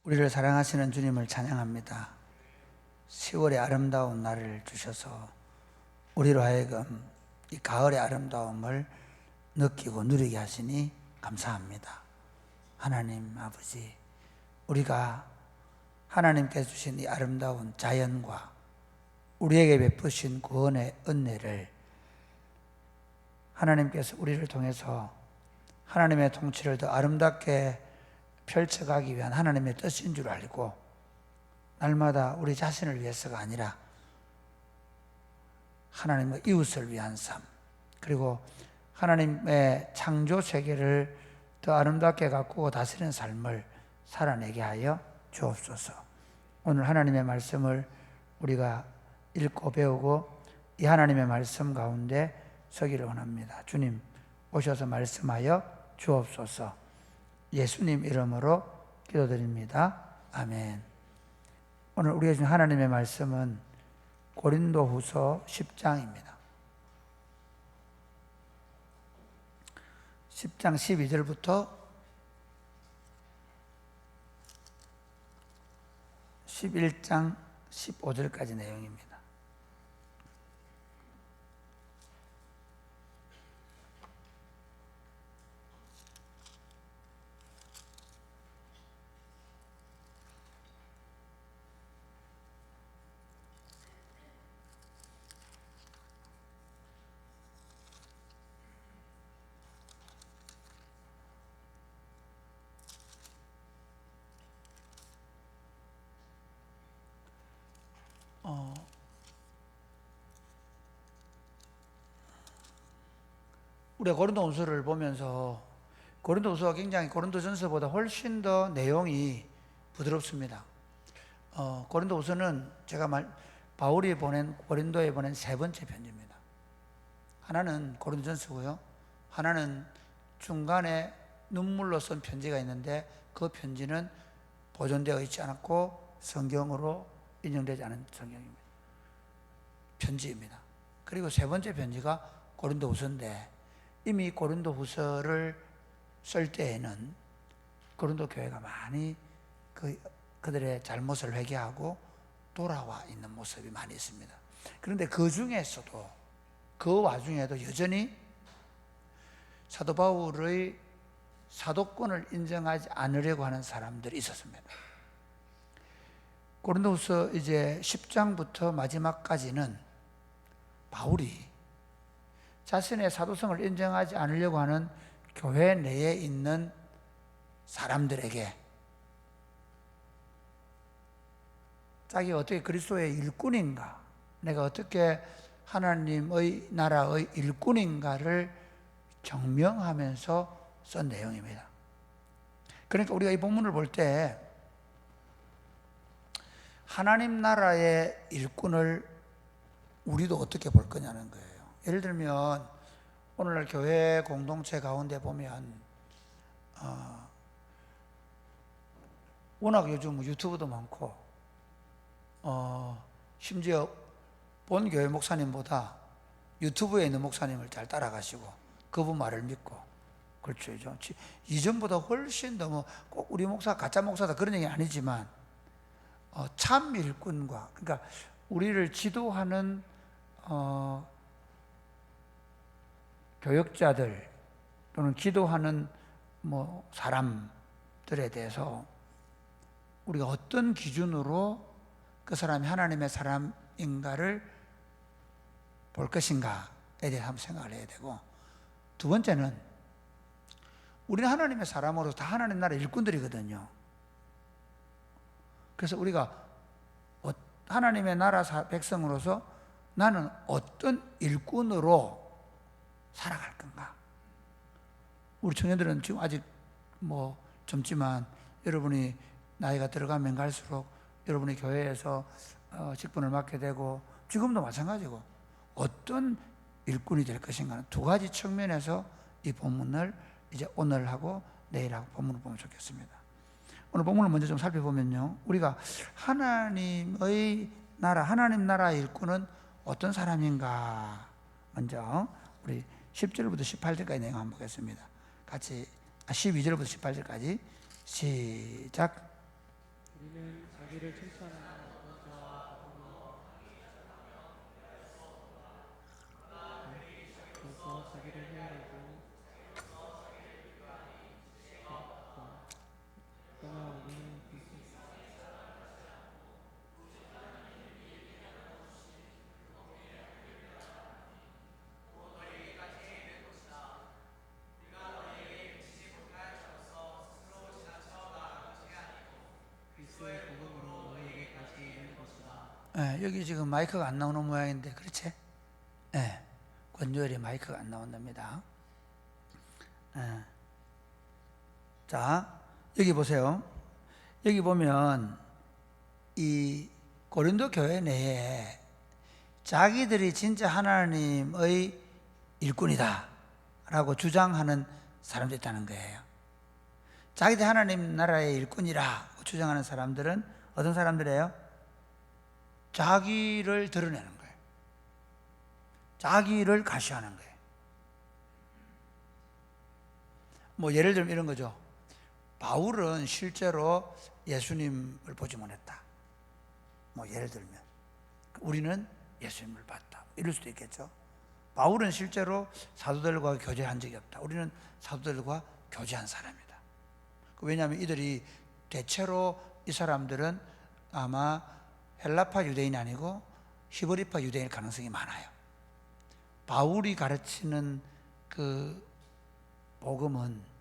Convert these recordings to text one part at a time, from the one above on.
우리를 사랑하시는 주님을 찬양합니다. 10월의 아름다운 날을 주셔서 우리로 하여금 이 가을의 아름다움을 느끼고 누리게 하시니 감사합니다. 하나님 아버지, 우리가 하나님께서 주신 이 아름다운 자연과 우리에게 베푸신 구원의 은혜를 하나님께서 우리를 통해서 하나님의 통치를 더 아름답게 펼쳐가기 위한 하나님의 뜻인 줄 알고 날마다 우리 자신을 위해서가 아니라 하나님의 이웃을 위한 삶, 그리고 하나님의 창조 세계를 더 아름답게 가꾸고 다스리는 삶을 살아내게 하여 주옵소서. 오늘 하나님의 말씀을 우리가 읽고 배우고 이 하나님의 말씀 가운데 서기를 원합니다. 주님 오셔서 말씀하여 주옵소서. 예수님 이름으로 기도드립니다. 아멘. 오늘 우리가 준 하나님의 말씀은 고린도후서 10장입니다. 10장 12절부터 11장 15절까지 내용입니다. 우리가 고린도후서를 보면서 고린도후서가 굉장히 고린도전서보다 훨씬 더 내용이 부드럽습니다. 고린도후서는 바울이 고린도에 보낸 세 번째 편지입니다. 하나는 고린도전서고요. 하나는 중간에 눈물로 쓴 편지가 있는데 그 편지는 보존되어 있지 않았고 성경으로 인용되지 않은 편지입니다. 그리고 세 번째 편지가 고린도후서인데 이미 고린도후서를 쓸 때에는 고린도 교회가 많이 그들의 잘못을 회개하고 돌아와 있는 모습이 많이 있습니다. 그런데 그 중에서도 그 와중에도 여전히 사도 바울의 사도권을 인정하지 않으려고 하는 사람들이 있었습니다. 고린도후서 이제 10장부터 마지막까지는 바울이 자신의 사도성을 인정하지 않으려고 하는 교회 내에 있는 사람들에게 자기가 어떻게 그리스도의 일꾼인가, 내가 어떻게 하나님의 나라의 일꾼인가를 증명하면서 쓴 내용입니다. 그러니까 우리가 이 본문을 볼 때 하나님 나라의 일꾼을 우리도 어떻게 볼 거냐는 거예요. 예를 들면 오늘날 교회 공동체 가운데 보면 워낙 요즘 유튜브도 많고 심지어 본 교회 목사님보다 유튜브에 있는 목사님을 잘 따라가시고 그분 말을 믿고, 그렇죠. 이전보다 훨씬 더 꼭 우리 목사 가짜 목사다 그런 얘기는 아니지만 참 일꾼과, 그러니까 우리를 지도하는 교역자들 또는 기도하는 사람들에 대해서 우리가 어떤 기준으로 그 사람이 하나님의 사람인가를 볼 것인가에 대해서 한번 생각을 해야 되고, 두 번째는 우리는 하나님의 사람으로서 다 하나님 나라 일꾼들이거든요. 그래서 우리가 하나님의 나라 백성으로서 나는 어떤 일꾼으로 살아갈 건가? 우리 청년들은 지금 아직 젊지만 여러분이 나이가 들어가면 갈수록 여러분이 교회에서 직분을 맡게 되고 지금도 마찬가지고 어떤 일꾼이 될 것인가는 두 가지 측면에서 이 본문을 이제 오늘하고 내일하고 본문을 보면 좋겠습니다. 오늘 본문을 먼저 좀 살펴보면요, 우리가 하나님의 나라, 하나님 나라의 일꾼은 어떤 사람인가 먼저 우리 10절부터 18절까지 내용 한번 보겠습니다. 같이 12절부터 18절까지 시작. 우리는 자기를 칭찬하는 어떤 자와 그래서 자기를 회개하고 그러나 우리는 그리스도의 복음으로 너희에게 다시 이르는 것이다. 예, 여기 지금 마이크가 안 나오는 모양인데 그렇지? 예, 권조열이 마이크가 안 나온답니다. 예. 자, 여기 보세요. 여기 보면 이 고린도 교회 내에 자기들이 진짜 하나님의 일꾼이다 라고 주장하는 사람들이 있다는 거예요. 자기들 하나님 나라의 일꾼이라고 주장하는 사람들은 어떤 사람들이에요? 자기를 드러내는 거예요. 자기를 가시하는 거예요. 뭐 예를 들면 이런 거죠. 바울은 실제로 예수님을 보지 못했다. 뭐 예를 들면 우리는 예수님을 봤다. 이럴 수도 있겠죠. 바울은 실제로 사도들과 교제한 적이 없다. 우리는 사도들과 교제한 사람이다. 왜냐하면 이들이 대체로 이 사람들은 아마 헬라파 유대인이 아니고 히브리파 유대인일 가능성이 많아요. 바울이 가르치는 그 복음은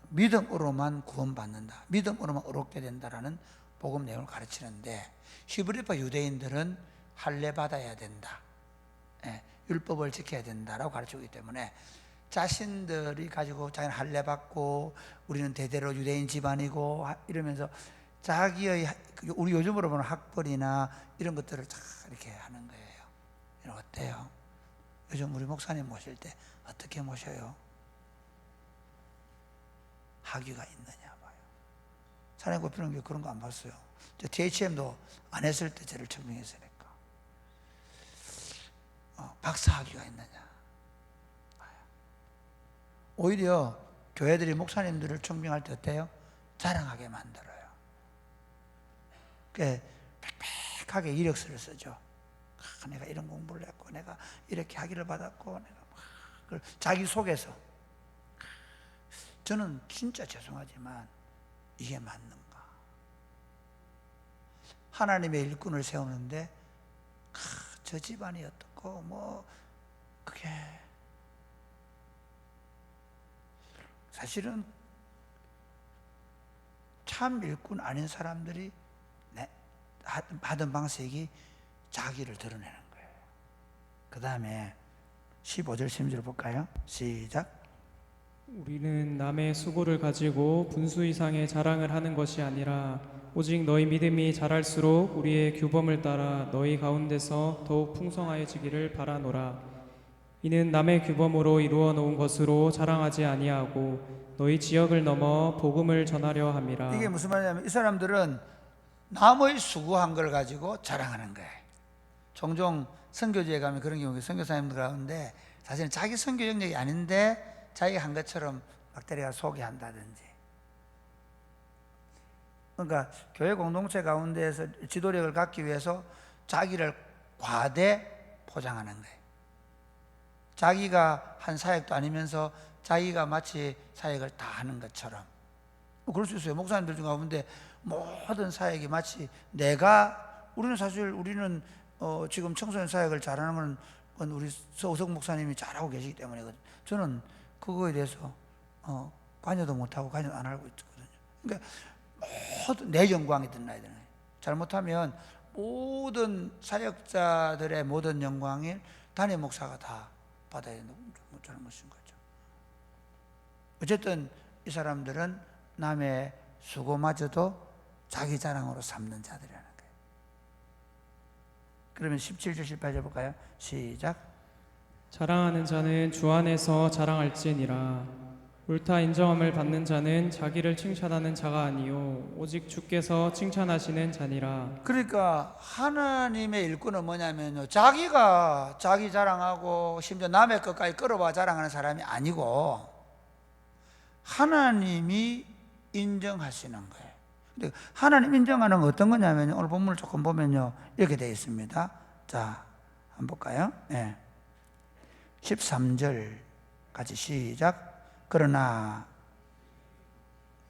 믿음으로만 구원받는다, 믿음으로만 의롭게 된다라는 복음 내용을 가르치는데, 히브리파 유대인들은 할례 받아야 된다, 율법을 지켜야 된다라고 가르치기 때문에 자신들이 가지고 자기는 할례 받고 우리는 대대로 유대인 집안이고 이러면서 자기의, 우리 요즘으로 보는 학벌이나 이런 것들을 다 이렇게 하는 거예요. 이런 어때요? 요즘 우리 목사님 모실 때 어떻게 모셔요? 학위가 있느냐 봐요. 사랑의 고피는 게 그런 거 안 봤어요. 저 THM도 안 했을 때 저를 증명했으니까. 박사 학위가 있느냐. 오히려 교회들이 목사님들을 청빙할 때 어때요? 자랑하게 만들어요. 빽빽하게 이력서를 쓰죠. 내가 이런 공부를 했고, 내가 이렇게 학위를 받았고, 내가 막 자기 속에서. 저는 진짜 죄송하지만 이게 맞는가? 하나님의 일꾼을 세우는데 저 집안이 어떻고 뭐 그게 사실은 참 일꾼 아닌 사람들이 하던 방식이 자기를 드러내는 거예요. 그 다음에 15절 16절 볼까요? 시작. 우리는 남의 수고를 가지고 분수 이상의 자랑을 하는 것이 아니라 오직 너희 믿음이 자랄수록 우리의 규범을 따라 너희 가운데서 더욱 풍성하여지기를 바라노라. 이는 남의 규범으로 이루어 놓은 것으로 자랑하지 아니하고 너희 지역을 넘어 복음을 전하려 함이라. 이게 무슨 말이냐면 이 사람들은 남의 수고한 걸 가지고 자랑하는 거예요. 종종 선교지에 가면 그런 경우가 선교사님들 가운데 사실은 자기 선교 영역이 아닌데 자기가 한 것처럼 막 때려가 소개한다든지. 그러니까 교회 공동체 가운데에서 지도력을 갖기 위해서 자기를 과대 포장하는 거예요. 자기가 한 사역도 아니면서 자기가 마치 사역을 다 하는 것처럼. 그럴 수 있어요. 목사님들 중 가운데 모든 사역이 마치 우리는 사실 지금 청소년 사역을 잘하는 건 우리 서우석 목사님이 잘하고 계시기 때문에 저는 그거에 대해서 관여도 못하고 관여도 안 하고 있거든요. 그러니까 모든 내 영광이 드러나야 되는 거예요. 잘못하면 모든 사역자들의 모든 영광을 담임 목사가 다 받아야 되는 잘못인 거죠. 어쨌든 이 사람들은 남의 수고마저도 자기 자랑으로 삼는 자들이라는 거예요. 그러면 17절 18절 볼까요? 시작. 자랑하는 자는 주 안에서 자랑할지니라. 옳다 인정함을 받는 자는 자기를 칭찬하는 자가 아니요 오직 주께서 칭찬하시는 자니라. 그러니까 하나님의 일꾼은 뭐냐면요, 자기가 자기 자랑하고 심지어 남의 것까지 끌어봐 자랑하는 사람이 아니고 하나님이 인정하시는 거예요. 근데 하나님 인정하는 건 어떤 거냐면 오늘 본문을 조금 보면요 이렇게 되어 있습니다. 자, 한번 볼까요? 네. 13절 같이 시작. 그러나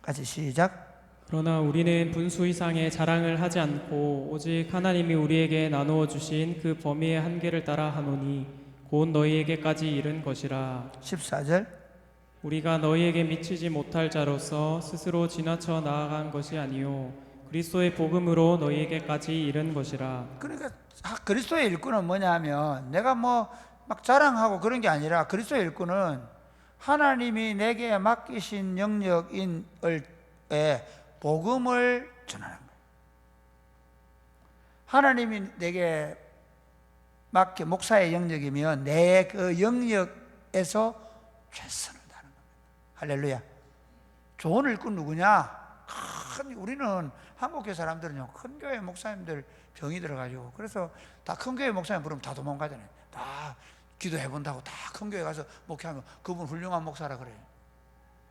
같이 시작. 그러나 우리는 분수 이상의 자랑을 하지 않고 오직 하나님이 우리에게 나누어 주신 그 범위의 한계를 따라 하노니 곧 너희에게까지 이른 것이라. 14절. 우리가 너희에게 미치지 못할 자로서 스스로 지나쳐 나아간 것이 아니요 그리스도의 복음으로 너희에게까지 이른 것이라. 그러니까 그리스도의 일꾼은 뭐냐 하면 내가 뭐 막 자랑하고 그런 게 아니라 그리스도의 일꾼은 하나님이 내게 맡기신 영역인 복음을 전하는 거예요. 하나님이 내게 맡겨 목사의 영역이면 내 그 영역에서 최선을 다하는 겁니다. 할렐루야. 좋은 일꾼 누구냐? 우리는 한국교회 사람들은요 큰 교회 목사님들 병이 들어가지고 그래서 다 큰 교회 목사님 부르면 다 도망가잖아요. 다 기도해 본다고 다 큰 교회 가서 목회하면 그분 훌륭한 목사라 그래요.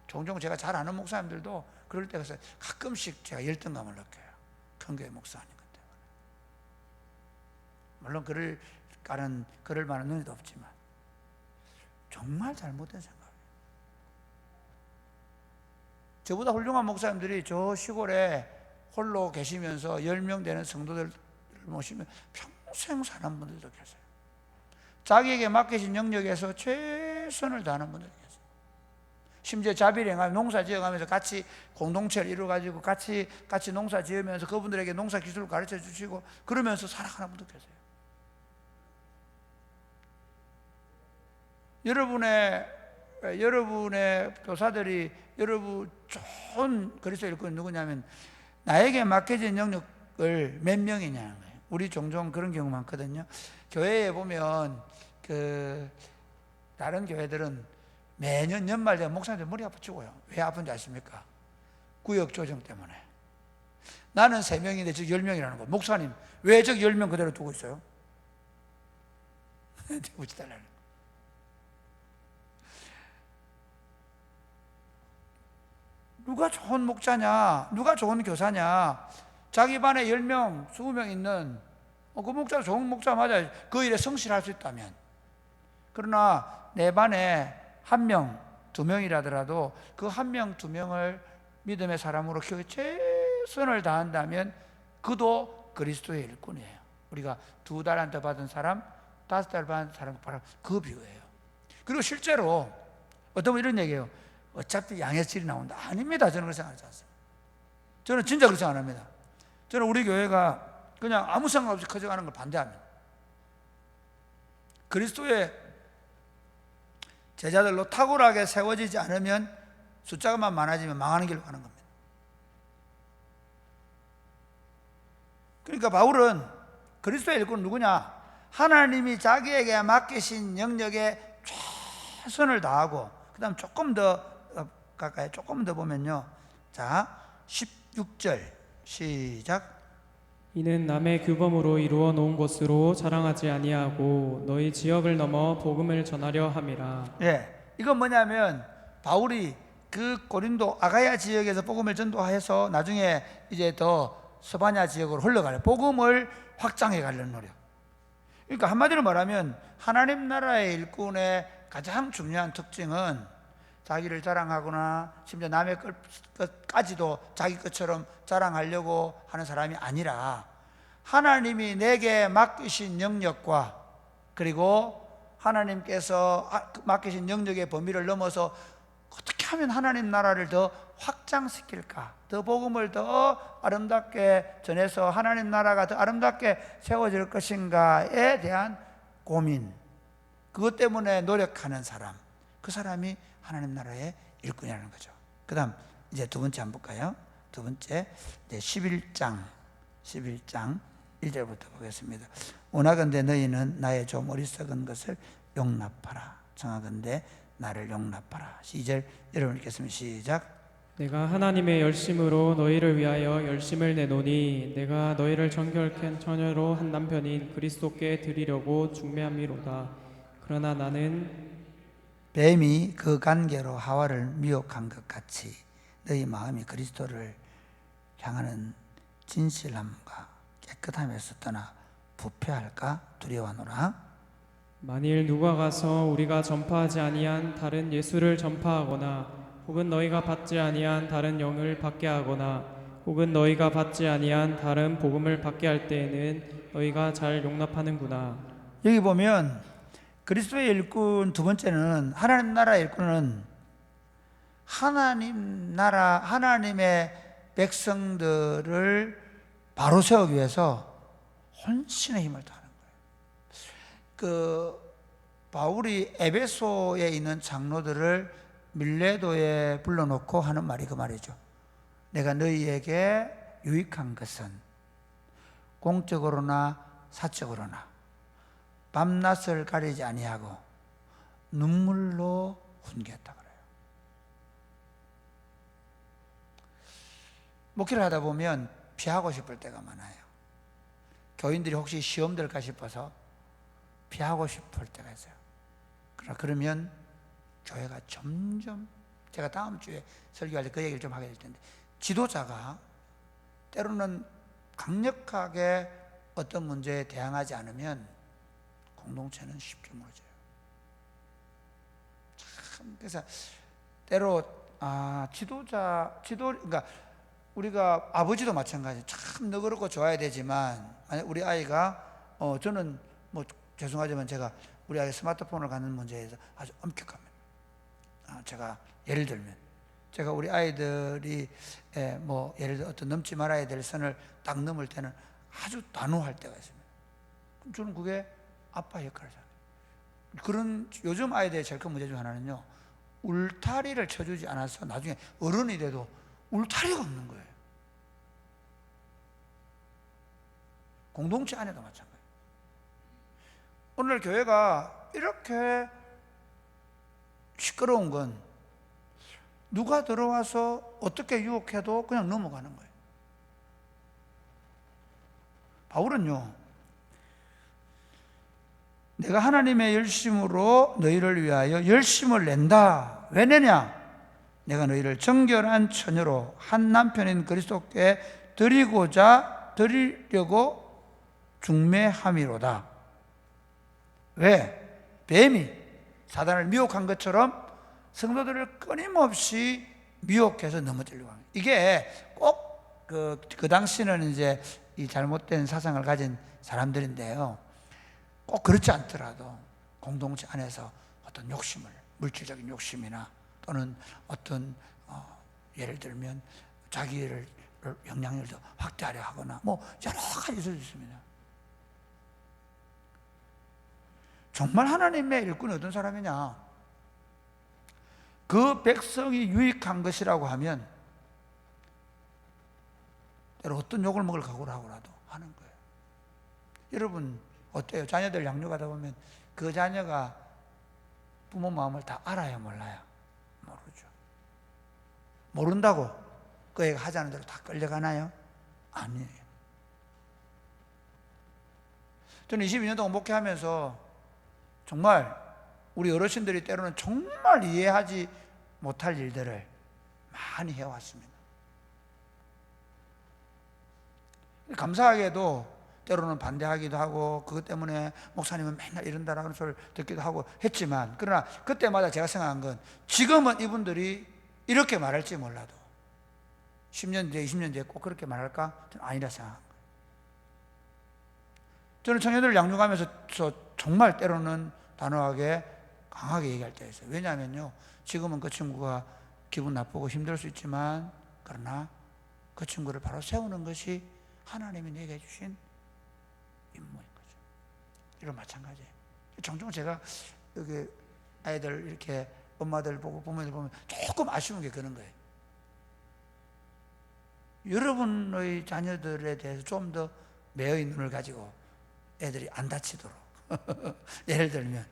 종종 제가 잘 아는 목사님들도 그럴 때 가서 가끔씩 제가 열등감을 느껴요. 큰 교회 목사니까 때문에. 물론 그럴 만한 눈이도 없지만 정말 잘못된 생각이에요. 저보다 훌륭한 목사님들이 저 시골에 홀로 계시면서 10명 되는 성도들을 모시면 평생 사는 분들도 계세요. 자기에게 맡기신 영역에서 최선을 다하는 분들이 계세요. 심지어 자비행하며 농사 지어가면서 같이 공동체를 이루어가지고 같이 농사 지으면서 그분들에게 농사 기술을 가르쳐 주시고 그러면서 살아가는 분도 계세요. 여러분의 교사들이 여러분 좋은 그리스도 일꾼이 누구냐면 나에게 맡겨진 영역을 몇 명이냐는 거예요. 우리 종종 그런 경우 많거든요. 교회에 보면 다른 교회들은 매년 연말 되면 목사님들 머리 아프시고요. 왜 아픈지 아십니까? 구역 조정 때문에. 나는 3명인데 저 10명이라는 거. 목사님 왜 저 10명 그대로 두고 있어요? 묻지 달라는 거. 누가 좋은 목자냐? 누가 좋은 교사냐? 자기 반에 10명, 20명 있는 그 목자가 좋은 목자 맞아요. 그 일에 성실할 수 있다면. 그러나 내 반에 1명, 2명이라더라도 그 1명, 2명을 믿음의 사람으로 키우기 최선을 다한다면 그도 그리스도의 일꾼이에요. 우리가 2달란트 받은 사람, 5달 받은 사람 그 비유예요. 그리고 실제로 어떤 분 이런 얘기해요. 어차피 양의 질이 나온다. 아닙니다. 저는 그렇게 생각하지 않습니다. 저는 진짜 그렇게 생각 안 합니다. 저는 우리 교회가 그냥 아무 생각 없이 커져가는 걸 반대합니다. 그리스도의 제자들로 탁월하게 세워지지 않으면 숫자가만 많아지면 망하는 길로 가는 겁니다. 그러니까 바울은 그리스도의 일꾼은 누구냐? 하나님이 자기에게 맡기신 영역에 최선을 다하고 그 다음 조금 더 가까이 조금 더 보면요. 자, 16절 시작. 이는 남의 규범으로 이루어 놓은 것으로 자랑하지 아니하고 너희 지역을 넘어 복음을 전하려 함이라. 예, 이건 뭐냐면 바울이 그 고린도 아가야 지역에서 복음을 전도해서 나중에 이제 더 스바냐 지역으로 흘러가려 복음을 확장해 가려는 노력. 그러니까 한마디로 말하면 하나님 나라의 일꾼의 가장 중요한 특징은 자기를 자랑하거나 심지어 남의 것까지도 자기 것처럼 자랑하려고 하는 사람이 아니라 하나님이 내게 맡기신 영역과 그리고 하나님께서 맡기신 영역의 범위를 넘어서 어떻게 하면 하나님 나라를 더 확장시킬까, 더 복음을 더 아름답게 전해서 하나님 나라가 더 아름답게 세워질 것인가에 대한 고민, 그것 때문에 노력하는 사람, 그 사람이 하나님 나라의 일꾼이라는 거죠. 그 다음 이제 두 번째 한번 볼까요? 두 번째 이제 11장 1절부터 보겠습니다. 원하건대 너희는 나의 좀 어리석은 것을 용납하라. 청하건대 나를 용납하라. 2절 여러분 읽겠습니다. 시작. 내가 하나님의 열심으로 너희를 위하여 열심을 내노니 내가 너희를 정결케 처녀로 한 남편인 그리스도께 드리려고 중매함이로다. 그러나 나는 뱀이 그 관계로 하와를 미혹한 것 같이 너희 마음이 그리스도를 향하는 진실함과 깨끗함에서 떠나 부패할까 두려워하노라. 만일 누가 가서 우리가 전파하지 아니한 다른 예수를 전파하거나 혹은 너희가 받지 아니한 다른 영을 받게 하거나 혹은 너희가 받지 아니한 다른 복음을 받게 할 때에는 너희가 잘 용납하는구나. 여기 보면 그리스도의 일꾼 두 번째는 하나님 나라의 일꾼은 하나님 나라 하나님의 백성들을 바로 세우기 위해서 혼신의 힘을 다하는 거예요. 바울이 에베소에 있는 장로들을 밀레도에 불러놓고 하는 말이 그 말이죠. 내가 너희에게 유익한 것은 공적으로나 사적으로나 밤낮을 가리지 아니하고 눈물로 훈계했다 그래요. 목회를 하다 보면 피하고 싶을 때가 많아요. 교인들이 혹시 시험 들까 싶어서 피하고 싶을 때가 있어요. 그러면 교회가 점점, 제가 다음 주에 설교할 때 그 얘기를 좀 하게 될 텐데, 지도자가 때로는 강력하게 어떤 문제에 대항하지 않으면 공동체는 쉽게 무너져요. 참, 그래서 때로 그러니까 우리가 아버지도 마찬가지예요. 참 너그럽고 좋아야 되지만 만약 우리 아이가 저는 뭐 죄송하지만 제가 우리 아이 스마트폰을 갖는 문제에서 아주 엄격합니다. 제가 예를 들면 제가 우리 아이들이 뭐 예를 들어 어떤 넘지 말아야 될 선을 딱 넘을 때는 아주 단호할 때가 있습니다. 그럼 저는 그게 아빠 역할을 해요. 그런 요즘 아이들의 제일 큰 문제 중 하나는요, 울타리를 쳐주지 않아서 나중에 어른이 돼도 울타리가 없는 거예요. 공동체 안에도 마찬가지예요. 오늘 교회가 이렇게 시끄러운 건 누가 들어와서 어떻게 유혹해도 그냥 넘어가는 거예요. 바울은요, 내가 하나님의 열심으로 너희를 위하여 열심을 낸다. 왜 내냐? 내가 너희를 정결한 처녀로 한 남편인 그리스도께 드리려고 중매함이로다. 왜? 뱀이 사단을 미혹한 것처럼 성도들을 끊임없이 미혹해서 넘어뜨리려고 합니다. 이게 꼭 그 당시는 이제 이 잘못된 사상을 가진 사람들인데요, 꼭 그렇지 않더라도 공동체 안에서 어떤 욕심을, 물질적인 욕심이나 또는 어떤 예를 들면 자기를 영향력을 더 확대하려 하거나 뭐 여러 가지 있을 수 있습니다. 정말 하나님의 일꾼이 어떤 사람이냐? 그 백성이 유익한 것이라고 하면 때로 어떤 욕을 먹을 각오를 하고라도 하는 거예요. 여러분 어때요? 자녀들 양육하다 보면 그 자녀가 부모 마음을 다 알아요, 몰라요? 모르죠. 모른다고 그 애가 하자는 대로 다 끌려가나요? 아니에요. 저는 22년 동안 목회하면서 정말 우리 어르신들이 때로는 정말 이해하지 못할 일들을 많이 해왔습니다. 감사하게도 때로는 반대하기도 하고 그것 때문에 목사님은 맨날 이런다라는 소리를 듣기도 하고 했지만, 그러나 그때마다 제가 생각한 건 지금은 이분들이 이렇게 말할지 몰라도 10년 뒤에 20년 뒤에 꼭 그렇게 말할까? 저는 아니라 생각한 거예요. 저는 청년들을 양육하면서 정말 때로는 단호하게 강하게 얘기할 때가 있어요. 왜냐하면요, 지금은 그 친구가 기분 나쁘고 힘들 수 있지만 그러나 그 친구를 바로 세우는 것이 하나님이 내게 주신 임무인 거죠. 이런 마찬가지예요. 종종 제가 여기 아이들 이렇게 엄마들 보고 부모들 보면 조금 아쉬운 게 그런 거예요. 여러분의 자녀들에 대해서 좀 더 매의 눈을 가지고 애들이 안 다치도록 예를 들면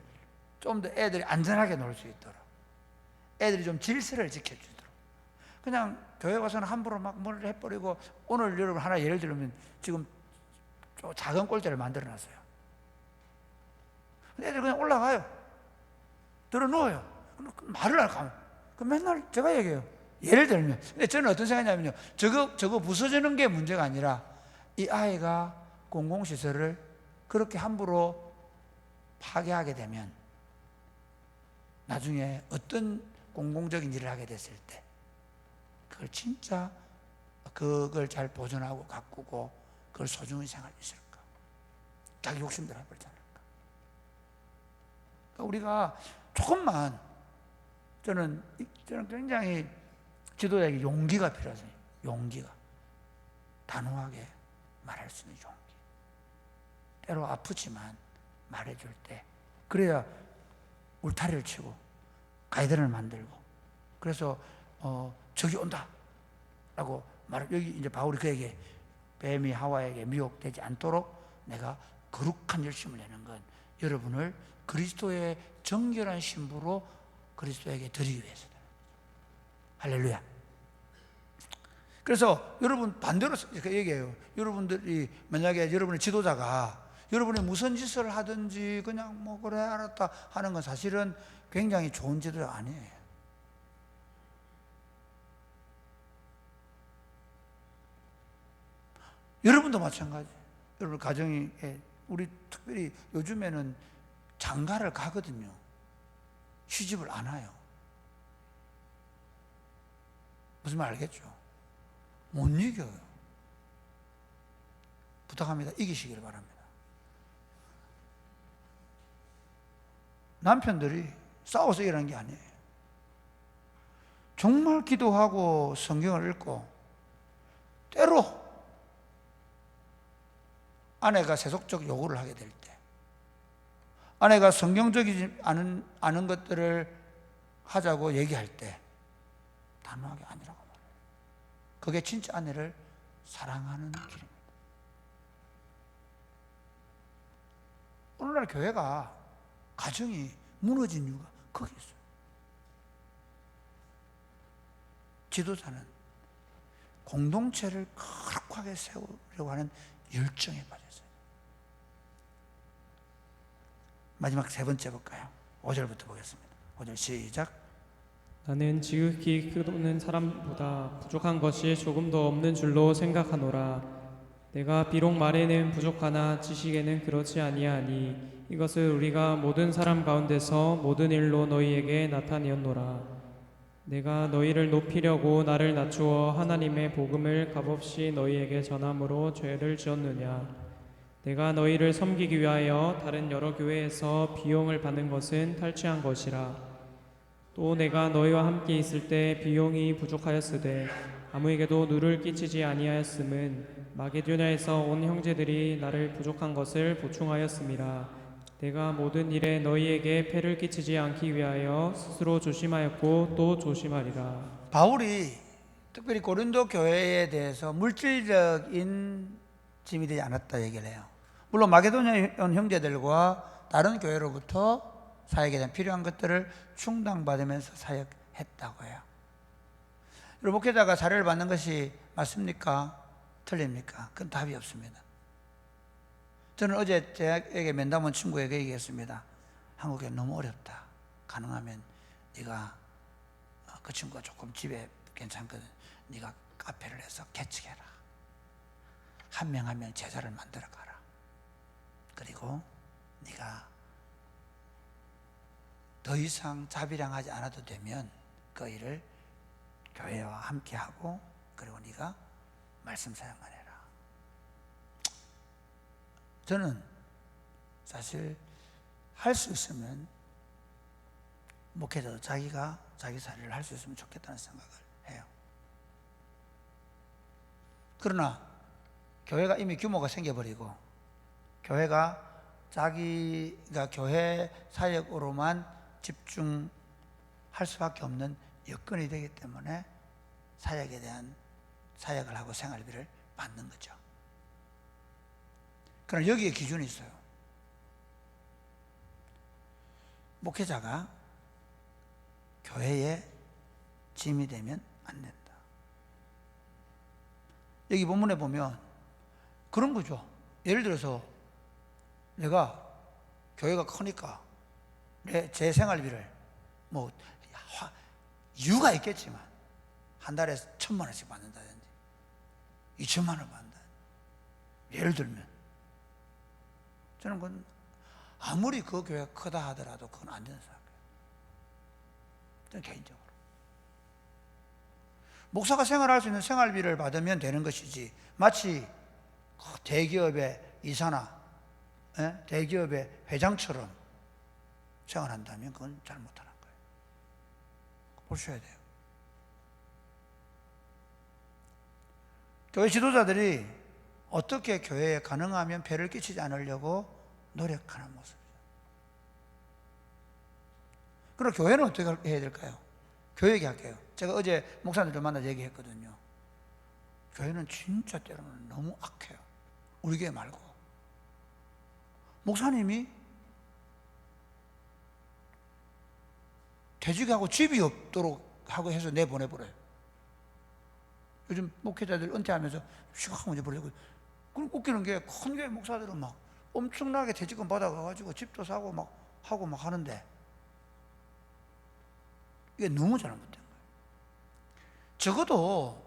좀 더 애들이 안전하게 놀 수 있도록 애들이 좀 질서를 지켜주도록, 그냥 교회 와서는 함부로 막 뭘 해버리고, 오늘 여러분 하나 예를 들면 지금 작은 꼴대를 만들어 놨어요. 애들 그냥 올라가요. 들어 누워요. 말을 안 하면. 그 맨날 제가 얘기해요. 예를 들면, 근데 저는 어떤 생각이냐면요, 저거 부서지는 게 문제가 아니라 이 아이가 공공시설을 그렇게 함부로 파괴하게 되면 나중에 어떤 공공적인 일을 하게 됐을 때 그걸 진짜 그걸 잘 보존하고 가꾸고 그걸 소중히 생각할 수 있을까? 자기 욕심대로 해버리지 않을까? 그러니까 우리가 조금만, 저는 굉장히 지도자에게 용기가 필요하죠. 용기가. 단호하게 말할 수 있는 용기. 때로 아프지만 말해줄 때, 그래야 울타리를 치고 가이드를 만들고, 그래서 적이 온다 라고 여기 이제 바울이 그에게, 뱀이 하와에게 미혹되지 않도록 내가 거룩한 열심을 내는 건 여러분을 그리스도의 정결한 신부로 그리스도에게 드리기 위해서다. 할렐루야. 그래서 여러분 반대로 이렇게 얘기해요. 여러분들이 만약에 여러분의 지도자가 여러분이 무슨 짓을 하든지 그냥 뭐 그래 알았다 하는 건 사실은 굉장히 좋은 지도자가 아니에요. 여러분도 마찬가지. 여러분 가정이, 우리 특별히 요즘에는 장가를 가거든요. 시집을 안 와요. 무슨 말 알겠죠? 못 이겨요. 부탁합니다. 이기시기를 바랍니다. 남편들이 싸워서 이러는 게 아니에요. 정말 기도하고 성경을 읽고 때로 아내가 세속적 요구를 하게 될 때, 아내가 성경적이지 않은 것들을 하자고 얘기할 때 단호하게 아니라고 말해요. 그게 진짜 아내를 사랑하는 길입니다. 오늘날 교회가, 가정이 무너진 이유가 거기 있어요. 지도자는 공동체를 거룩하게 세우려고 하는 열정에 빠졌어요. 마지막 세 번째 볼까요? 5절부터 보겠습니다. 5절 시작. 나는 지극히 크는 사람보다 부족한 것이 조금 더 없는 줄로 생각하노라. 내가 비록 말에는 부족하나 지식에는 그렇지 아니하니 이것을 우리가 모든 사람 가운데서 모든 일로 너희에게 나타내었노라. 내가 너희를 높이려고 나를 낮추어 하나님의 복음을 값없이 너희에게 전함으로 죄를 지었느냐. 내가 너희를 섬기기 위하여 다른 여러 교회에서 비용을 받는 것은 탈취한 것이라. 또 내가 너희와 함께 있을 때 비용이 부족하였으되 아무에게도 누를 끼치지 아니하였음은 마게도냐에서 온 형제들이 나를 부족한 것을 보충하였음이라. 내가 모든 일에 너희에게 폐를 끼치지 않기 위하여 스스로 조심하였고 또 조심하리라. 바울이 특별히 고린도 교회에 대해서 물질적인 짐이 되지 않았다 얘기를 해요. 물론 마게도냐 온 형제들과 다른 교회로부터 사역에 대한 필요한 것들을 충당받으면서 사역했다고 해요. 여러분, 목회자가 사례를 받는 것이 맞습니까? 틀립니까? 그건 답이 없습니다. 저는 어제 제에게 면담 온 친구에게 얘기했습니다. 한국에 너무 어렵다. 가능하면 네가, 그 친구가 조금 집에 괜찮거든. 네가 카페를 해서 개척해라. 한 명 한 명 제자를 만들어 가라. 그리고 네가 더 이상 자비량하지 않아도 되면 그 일을 교회와 함께 하고, 그리고 네가 말씀 사역만 해라. 저는 사실 할 수 있으면 목회자도 자기가 자기 사례를 할 수 있으면 좋겠다는 생각을 해요. 그러나 교회가 이미 규모가 생겨버리고 교회가 자기가 교회 사역으로만 집중할 수밖에 없는 여건이 되기 때문에 사역에 대한 사역을 하고 생활비를 받는 거죠. 그러나 여기에 기준이 있어요. 목회자가 교회에 짐이 되면 안 된다. 여기 본문에 보면 그런 거죠. 예를 들어서 내가 교회가 크니까 제 생활비를 이유가 있겠지만 한 달에 1,000만 원씩 받는다든지 2천만 원 받는다. 예를 들면 저는 그건 아무리 그 교회가 크다 하더라도 그건 안 되는 생각이에요. 저는 개인적으로 목사가 생활할 수 있는 생활비를 받으면 되는 것이지, 마치 대기업의 이사나 대기업의 회장처럼 생활한다면 그건 잘못하는 거예요. 보셔야 돼요. 교회 지도자들이 어떻게 교회에 가능하면 폐를 끼치지 않으려고 노력하는 모습이죠. 그럼 교회는 어떻게 해야 될까요? 교회 얘기할게요. 제가 어제 목사님들 만나 얘기했거든요. 교회는 진짜 때로는 너무 악해요. 우리 교회 말고. 목사님이 퇴직하고 집이 없도록 하고 해서 내보내버려요. 요즘 목회자들 은퇴하면서 시각하고 이제 버리고. 그럼 웃기는 게 큰 교회 목사들은 막 엄청나게 퇴직금 받아가지고 집도 사고 막 하고 막 하는데 이게 너무 잘못된 거예요. 적어도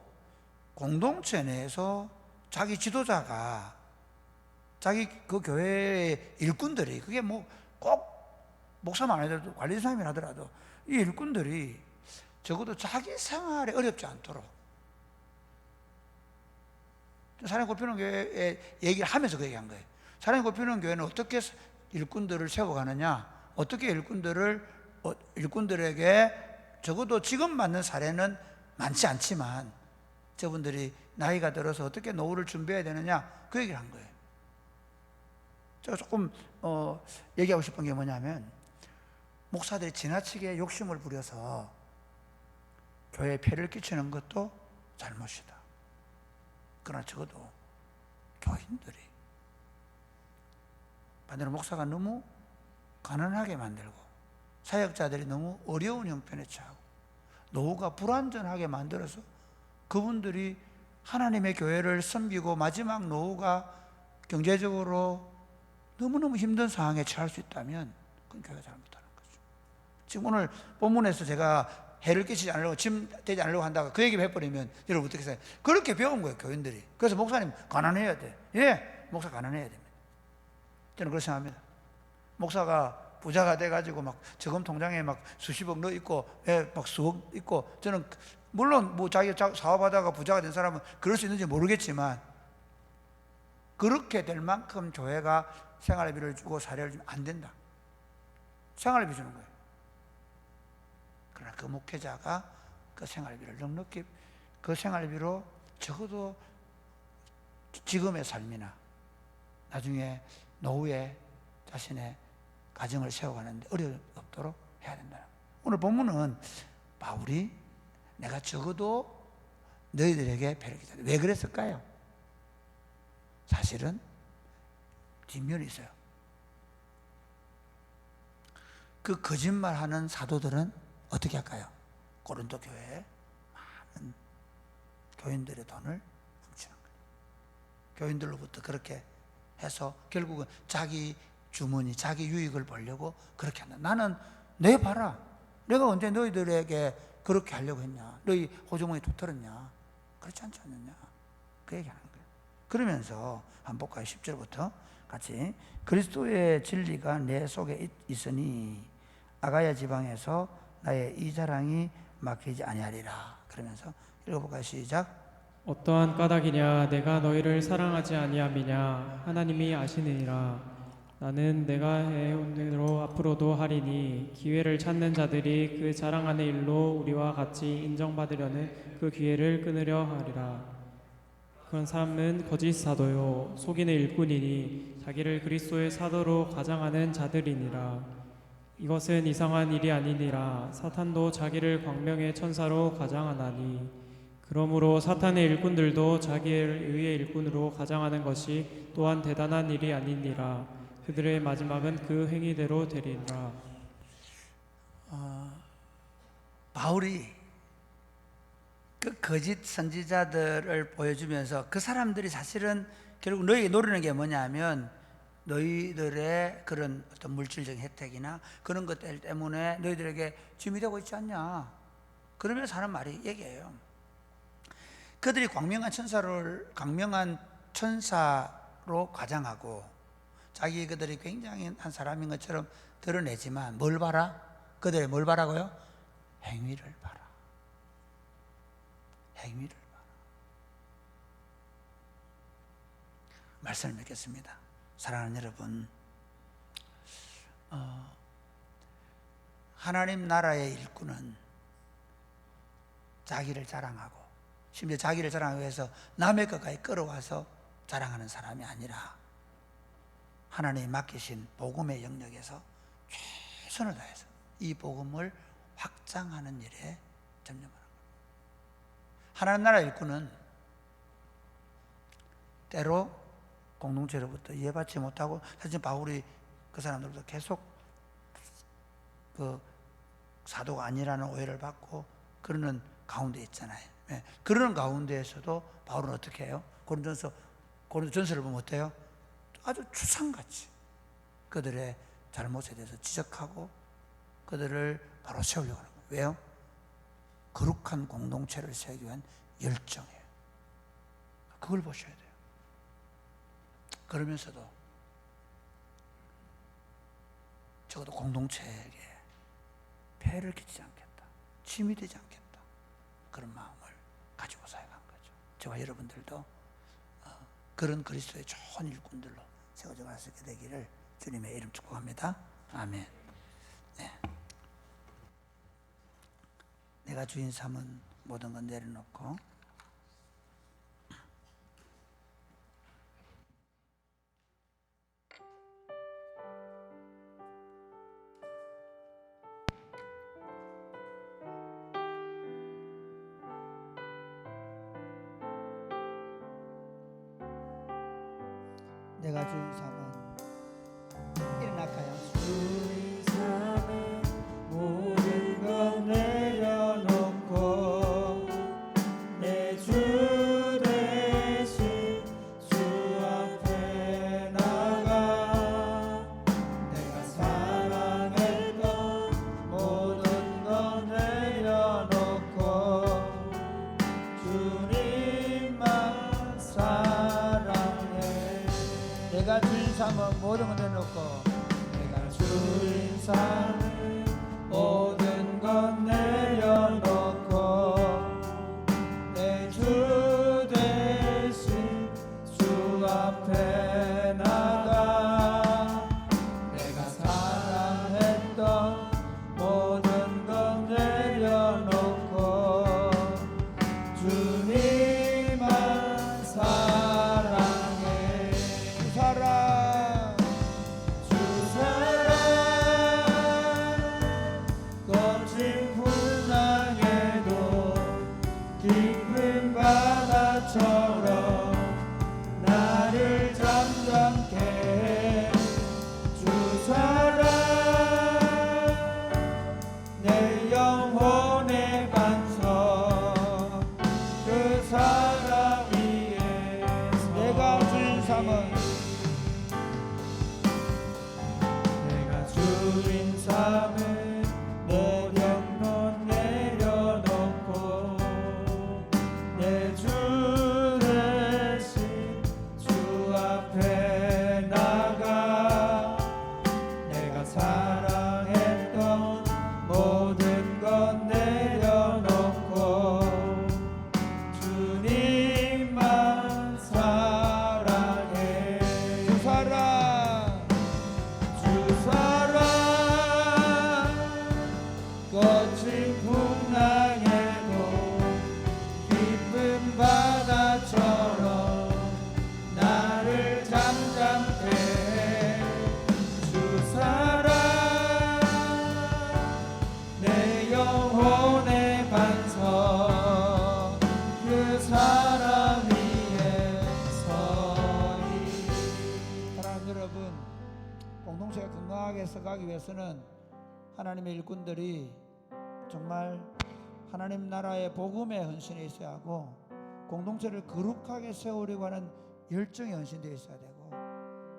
공동체 내에서 자기 지도자가, 자기 그 교회의 일꾼들이, 그게 뭐 꼭 목사만 아니더라도 관리사님이 하더라도 이 일꾼들이 적어도 자기 생활에 어렵지 않도록, 사랑의 꽃피우는 교회에 얘기를 하면서 그 얘기한 거예요. 사랑의 꽃피우는 교회는 어떻게 일꾼들을 세워가느냐, 어떻게 일꾼들에게 적어도 지금 맞는 사례는 많지 않지만 저분들이 나이가 들어서 어떻게 노후를 준비해야 되느냐, 그 얘기를 한 거예요. 제가 조금 얘기하고 싶은 게 뭐냐면, 목사들이 지나치게 욕심을 부려서 교회에 폐를 끼치는 것도 잘못이다. 그러나 적어도 교인들이, 반대로 목사가 너무 가난하게 만들고 사역자들이 너무 어려운 형편에 처하고 노후가 불안전하게 만들어서 그분들이 하나님의 교회를 섬기고 마지막 노후가 경제적으로 너무너무 힘든 상황에 처할 수 있다면 그건 교회가 잘못하는 거죠. 지금 오늘 본문에서 제가 해를 끼치지 않으려고, 짐 되지 않으려고 한다가 그 얘기를 해버리면 여러분 어떻게 생각해요? 그렇게 배운 거예요, 교인들이. 그래서 목사님 가난해야 돼. 예, 목사 가난해야 됩니다. 저는 그렇게 생각합니다. 목사가 부자가 돼가지고 막 저금 통장에 막 수십억 넣어 있고, 예, 막 수억 있고, 저는 물론 뭐 자기 사업하다가 부자가 된 사람은 그럴 수 있는지 모르겠지만 그렇게 될 만큼 교회가 생활비를 주고 사례를 주면 안 된다. 생활비 주는 거예요. 그러나 그 목회자가 그 생활비를 넉넉히, 그 생활비로 적어도 지금의 삶이나 나중에 노후에 자신의 가정을 세워가는데 어려움이 없도록 해야 된다. 오늘 본문은 바울이 내가 적어도 너희들에게 배를 끼쳤다. 왜 그랬을까요? 사실은 뒷면이 있어요. 그 거짓말하는 사도들은 어떻게 할까요? 고린도 교회에 많은 교인들의 돈을 훔치는 거예요. 교인들로부터 그렇게 해서 결국은 자기 주머니, 자기 유익을 보려고 그렇게 한다. 나는 내 봐라, 내가 언제 너희들에게 그렇게 하려고 했냐, 너희 호주머니 도털었냐, 그렇지 않지 않느냐, 그 얘기하는 거예요. 그러면서 한번 볼까요? 10절부터 같이. 그리스도의 진리가 내 속에 있으니 아가야 지방에서 나의 이 자랑이 막히지 아니하리라. 그러면서 읽어볼까요? 시작. 어떠한 까닭이냐, 내가 너희를 사랑하지 아니함이냐, 하나님이 아시느니라. 나는 내가 해온 대로 앞으로도 하리니 기회를 찾는 자들이 그 자랑하는 일로 우리와 같이 인정받으려는 그 기회를 끊으려 하리라. 그런 사람은 거짓 사도요 속이는 일꾼이니 자기를 그리스도의 사도로 가장하는 자들이니라. 이것은 이상한 일이 아니니라. 사탄도 자기를 광명의 천사로 가장하나니 그러므로 사탄의 일꾼들도 자기를 의의 일꾼으로 가장하는 것이 또한 대단한 일이 아니니라. 그들의 마지막은 그 행위대로 되리라. 바울이 그 거짓 선지자들을 보여주면서 그 사람들이 사실은 결국 너희에게 노리는 게 뭐냐면 너희들의 그런 어떤 물질적인 혜택이나 그런 것들 때문에 너희들에게 짐이 되고 있지 않냐, 그러면서 하는 말이 얘기예요. 그들이 광명한 천사로 가장하고 자기 그들이 굉장히 한 사람인 것처럼 드러내지만 뭘 봐라? 그들의 뭘 봐라고요? 행위를 봐라. 행위를 봐라. 말씀을 맺겠습니다. 사랑하는 여러분, 하나님 나라의 일꾼은 자기를 자랑하고, 심지어 자기를 자랑하기 위해서 남의 것까지 끌어와서 자랑하는 사람이 아니라 하나님이 맡기신 복음의 영역에서 최선을 다해서 이 복음을 확장하는 일에 전념하는 겁니다. 하나님 나라 일꾼은 때로 공동체로부터 이해받지 못하고, 사실 바울이 그 사람들부터 계속 그 사도가 아니라는 오해를 받고 그러는 가운데 있잖아요. 네. 그러는 가운데에서도 바울은 어떻게 해요? 고린도전서를 보면 어때요? 아주 추상같이 그들의 잘못에 대해서 지적하고 그들을 바로 세우려고 하는 거예요. 왜요? 거룩한 공동체를 세우기 위한 열정이에요. 그걸 보셔야 돼요. 그러면서도 적어도 공동체에게 폐해를 끼치지 않겠다, 침이 되지 않겠다, 그런 마음을 가지고 사역한 거죠. 저와 여러분들도 그런 그리스도의 좋은 일꾼들로 세워져 갈 수 있게 되기를 주님의 이름 축복합니다. 아멘. 네. 내가 주인 삼은 모든 건 내려놓고 내가 주인 삼은 일어날까요? 주인 삼은 모든 것 내려놓고 내 주 대신 주 앞에 나가 내가 사랑했던 모든 것 내려놓고 주님만 사랑해. 내가 주인 삼은 모든 걸 내려놓고 내가 주인 삼은 모든 것 내려놓고 내 주 대신 주 앞에 나가 내가 사랑했던 모든 것 내려놓고 주님만 사랑해. 주 사랑 주 사랑 거친 풍랑에도 깊은 바다처럼 나를 잠잠케 해. 주 사랑 내 영혼의 반석 그 사랑 위에서 내가 주인 삼은 내가 주인 삼은 모든 것 내려놓고 내 주 대신 주 앞에 나가 내가 사랑했던 모든 것 내려놓고 주님만 사랑해. 주 사랑 주 사랑 거친 풍랑에도 깊은 바다처럼 나를 잠잠케 해. 주 사랑 내 영혼의 반석 그 사랑 위에 서리. 사랑하는 여러분, 공동체가 건강하게 서가기 위해서는 하나님의 일꾼들이 정말 하나님 나라의 복음에 헌신해 있어야 하고 공동체를 거룩하게 세우려고 하는 열정이 헌신되어 있어야 되고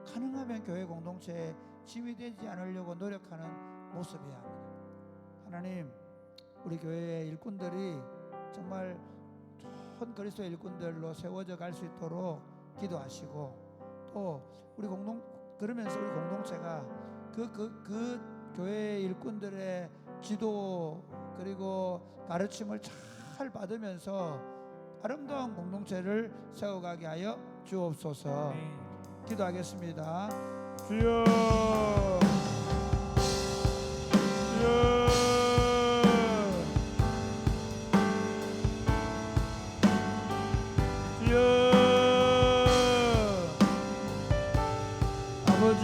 가능하면 교회 공동체에 짐이 되지 않으려고 노력하는 모습이어야 합니다. 하나님, 우리 교회의 일꾼들이 정말 그리스도의 일꾼들로 세워져 갈 수 있도록 기도하시고, 또 우리 그러면서 우리 공동체가 그 교회 일꾼들의 기도 그리고 가르침을 잘 받으면서 아름다운 공동체를 세워가게 하여 주옵소서. 기도하겠습니다. 주여, 주여, 주여, 아버지,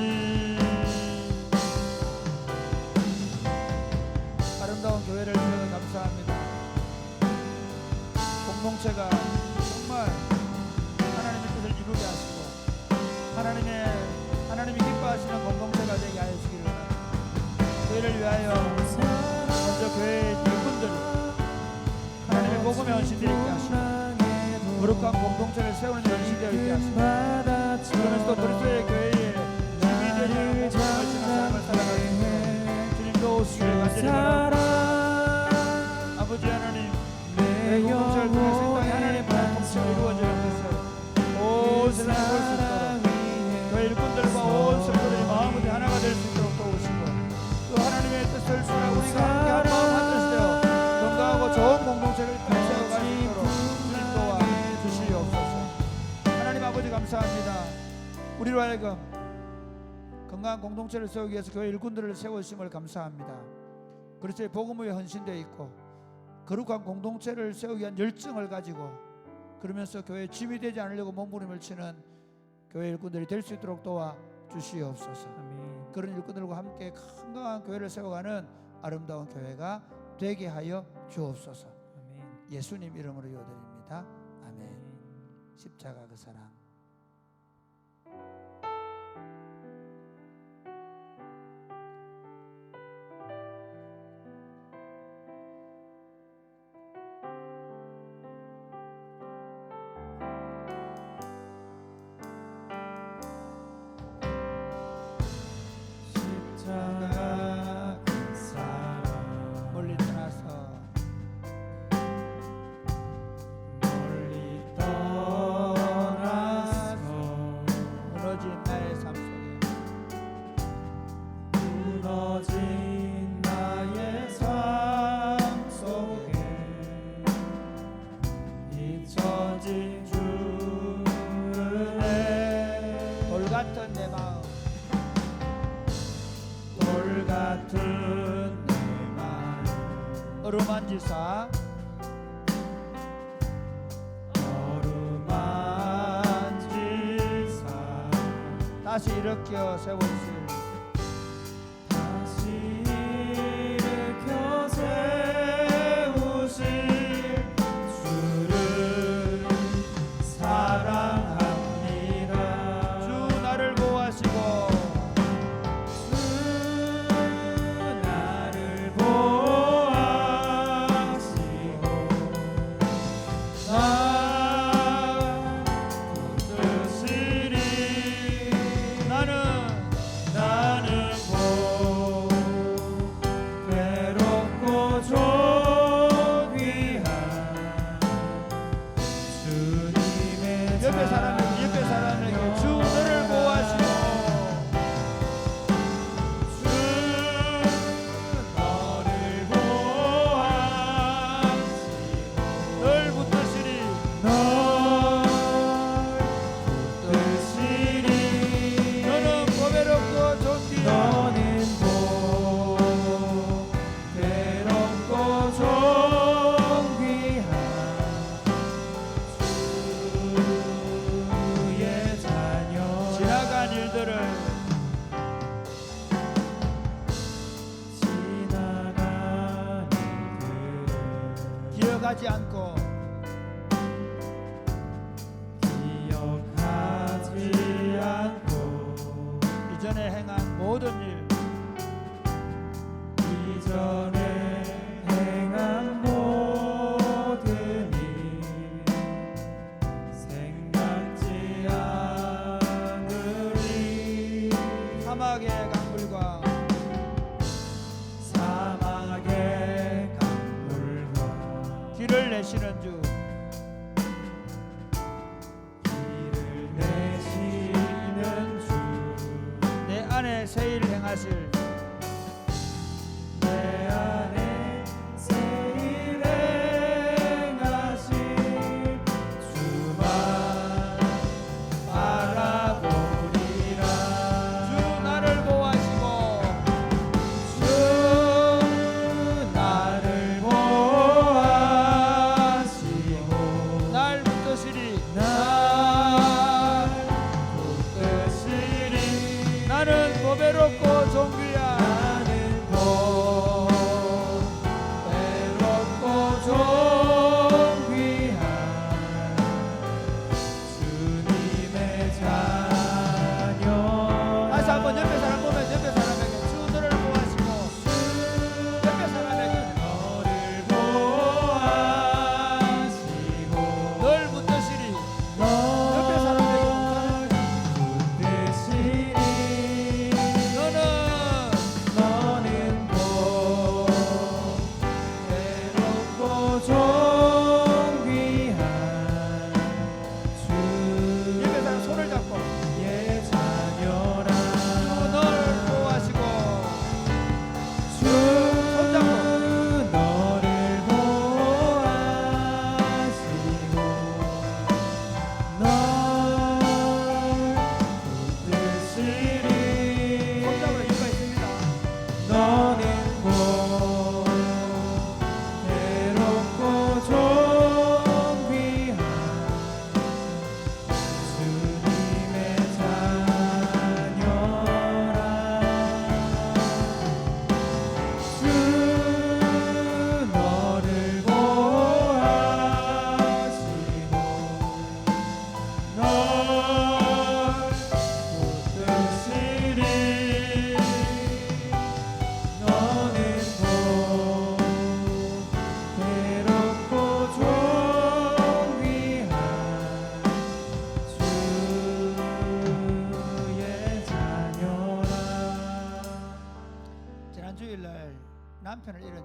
아름다운 교회를 주셔서 감사합니다. 공동체가 정말 하나님의 뜻을 이루게 하시고 하나님이 기뻐하시는 공동체가 되게 하여 주기를 원합니다. 교회를 위하여 먼저 교회의 일꾼들이 하나님의 복음의 헌신되어 있게 하시고 거룩한 공동체를 세우는 헌신되어 있게 하시고, 그러면서 또 그리스도의 교회의 주민이 되는 복음의 헌신한 삶을 살아갈 수 있도록 주님 도우시기를 간절히 바랍니다. 아버지 하나님, 내 공동체를 통해서 이 땅에 하나님의 공동체가 이루어져야 하겠어요. 온 세상에 볼 수 있도록 교회 일꾼들과 온 성도들이 마음으로 하나가 될 수 있도록 도우시고, 또 하나님의 뜻을 따라 우리가 함께 한 마음 한 뜻이 되어 건강하고 좋은 공동체를 세워갈 수 있도록 주님 도와 주시옵소서. 하나님 아버지 감사합니다. 우리로 하여금 건강한 공동체를 세우기 위해서 교회 일꾼들을 세우심을 감사합니다. 그리스도의 복음 위에 헌신되어 있고 거룩한 공동체를 세우기 위한 열정을 가지고, 그러면서 교회에 짐이 되지 않으려고 몸부림을 치는 교회 일꾼들이 될 수 있도록 도와 주시옵소서. 아멘. 그런 일꾼들과 함께 건강한 교회를 세워가는 아름다운 교회가 되게 하여 주옵소서. 아멘. 예수님 이름으로 기도드립니다. 아멘. 십자가 그 사랑. 멀리 떠나서 무너진 나의 삶 속에 잊혀진 주의 돌 같은 내 마음, 돌 같은 내 마음 어루만지사 어루만지사 다시 일으켜 세워주실 다시 일으켜 세우실 주를 사랑합니다. 주 나를 보호하시고 주 나를 보호하시고 날 붙드시리. 나는 곧 괴롭고 존귀한 주님의 옆에 사람에게 주 너를 보호하시고 주 너를 보호하시고 널 붙드시리. 널 붙드시리. 너는 고배롭고 존귀한 너는 괴롭고 존귀한 주의 자녀. 지나간 일들을 지나간 일들을 기억하지 않고 기억하지 않고 이전에 행한 모든 일 이전에 행한 모든 일 생각지 않으리. 사막의 강물과 사막의 강물과 길을 내시는 주